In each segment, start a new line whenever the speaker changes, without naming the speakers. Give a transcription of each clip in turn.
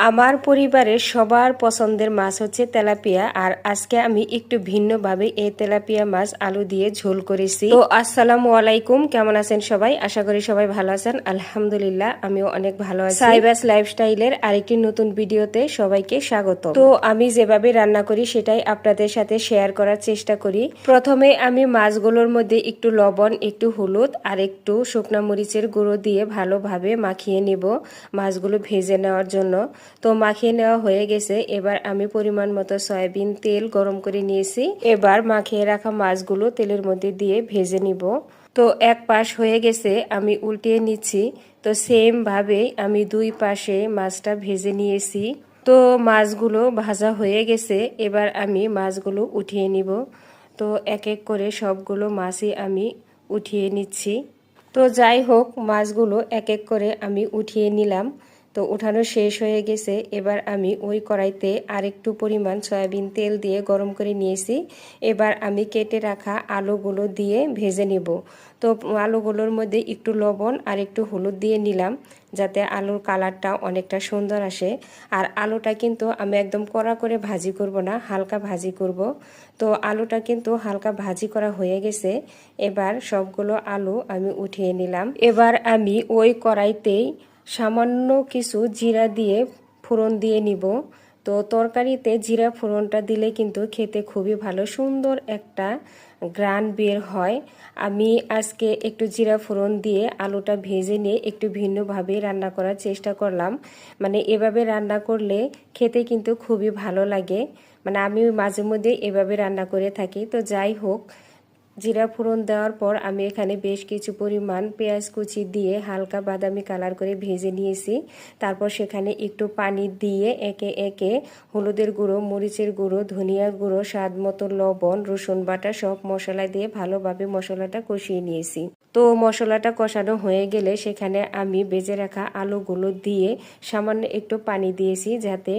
আমার পরিবারের সবার পছন্দের মাছ হচ্ছে তেলাপিয়া। আর আজকে আমি একটু ভিন্নভাবে এই তেলাপিয়া মাছ আলু দিয়ে ঝোল করেছি। তো আসসালামু আলাইকুম, কেমন আছেন সবাই? আশা করি সবাই ভালো আছেন। আলহামদুলিল্লাহ আমিও অনেক ভালো আছি। সাইবাস লাইফস্টাইলের আরেকটি নতুন ভিডিওতে সবাইকে স্বাগত। তো আমি যেভাবে রান্না করি সেটাই আপনাদের সাথে শেয়ার করার চেষ্টা করি। প্রথমে আমি মাছগুলোর মধ্যে একটু লবণ, একটু হলুদ আর একটু শুকনা মরিচের গুঁড়ো দিয়ে ভালোভাবে মাখিয়ে নিব মাছগুলো ভেজে নেওয়ার জন্য। তো মাখিয়ে নেওয়া হয়ে গেছে। এবার আমি পরিমাণ মতো সয়াবিন তেল গরম করে নিয়েছি। এবার মাখিয়ে রাখা মাছগুলো তেলের মধ্যে দিয়ে ভেজে নিব। তো এক পাশ হয়ে গেছে, আমি উল্টিয়ে নিচ্ছি। তো সেম ভাবে আমি দুই পাশে মাছটা ভেজে নিয়েছি। তো মাছগুলো ভাজা হয়ে গেছে। এবার আমি মাছগুলো উঠিয়ে নিব। তো এক এক করে সবগুলো মাছই আমি উঠিয়ে নিচ্ছি। তো যাই হোক, মাছগুলো এক এক করে আমি উঠিয়ে নিলাম। তো উঠানো শেষ হয়ে গেছে। এবার আমি ওই কড়াইতে আরেকটু পরিমাণ সয়াবিন তেল দিয়ে গরম করে নিয়েছি। এবার আমি কেটে রাখা আলুগুলো দিয়ে ভেজে নিব। তো আলুগুলোর মধ্যে একটু লবণ আর একটু হলুদ দিয়ে নিলাম, যাতে আলুর কালারটা অনেকটা সুন্দর আসে। আর আলুটা কিন্তু আমি একদম কড়া করে ভাজি করব না, হালকা ভাজি করব। তো আলুটা কিন্তু হালকা ভাজি করা হয়ে গেছে। এবার সবগুলো আলু আমি উঠিয়ে নিলাম। এবার আমি ওই কড়াইতেই সামান্য কিছু জিরা দিয়ে ফোড়ন দিয়ে নিব। তো তরকারিতে জিরা ফোড়নটা দিলে কিন্তু খেতে খুবই ভালো, সুন্দর একটা গ্রান বের হয়। আমি আজকে একটু জিরা ফোড়ন দিয়ে আলুটা ভেজে নিয়ে একটু ভিন্নভাবে রান্না করার চেষ্টা করলাম। মানে এভাবে রান্না করলে খেতে কিন্তু খুবই ভালো লাগে। মানে আমি মাঝে মধ্যে এভাবে রান্না করে থাকি। তো যাই হোক, জিরা ফোড়ন দেওয়ার পর আমি এখানে বেশ কিছু পরিমাণ পেঁয়াজ কুচি দিয়ে হালকা বাদামি কালার করে ভেজে নিয়েছি। তারপর সেখানে একটু পানি দিয়ে একে একে হলুদের গুঁড়ো, মরিচের গুঁড়ো, ধনিয়ার গুঁড়ো, স্বাদ মতো লবণ, রসুন বাটা সব মশলা দিয়ে ভালোভাবে মশলাটা কষিয়ে নিয়েছি। তো মশলাটা কষানো হয়ে গেলে সেখানে আমি ভেজে রাখা আলুগুলো দিয়ে সামান্য একটু পানি দিয়েছি, যাতে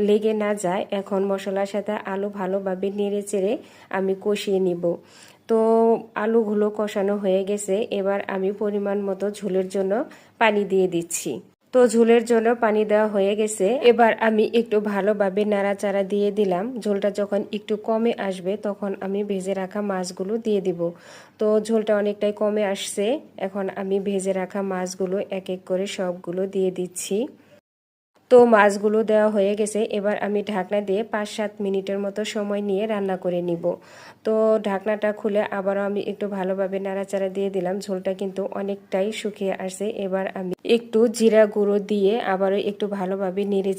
লেগে না যায়। এখন মশলার সাথে আলু ভালোভাবে নেড়ে চেড়ে আমি কষিয়ে নিব। তো আলুগুলো কষানো হয়ে গেছে। এবার আমি পরিমাণ মতো ঝোলের জন্য পানি দিয়ে দিচ্ছি। তো ঝোলের জন্য পানি দেওয়া হয়ে গেছে। এবার আমি একটু ভালোভাবে নাড়াচাড়া দিয়ে দিলাম। ঝোলটা যখন একটু কমে আসবে তখন আমি ভেজে রাখা মাছগুলো দিয়ে দিব। তো ঝোলটা অনেকটাই কমে আসছে। এখন আমি ভেজে রাখা মাছগুলো এক এক করে সবগুলো দিয়ে দিচ্ছি। তো মাছগুলো দেওয়া হয়ে গেছে। এবার আমি ঢাকনা দিয়ে 5-7 মিনিটের মতো সময় নিয়ে রান্না করে নিব। তো ঢাকনাটা খুলে আবারও আমি একটু ভালোভাবে নাড়াচাড়া দিয়ে দিলাম। ঝোলটা কিন্তু অনেকটাই শুকিয়ে আসছে। এবার আমি একটু জিরা গুঁড়ো দিয়ে আবারও একটু ভালোভাবে নেড়ে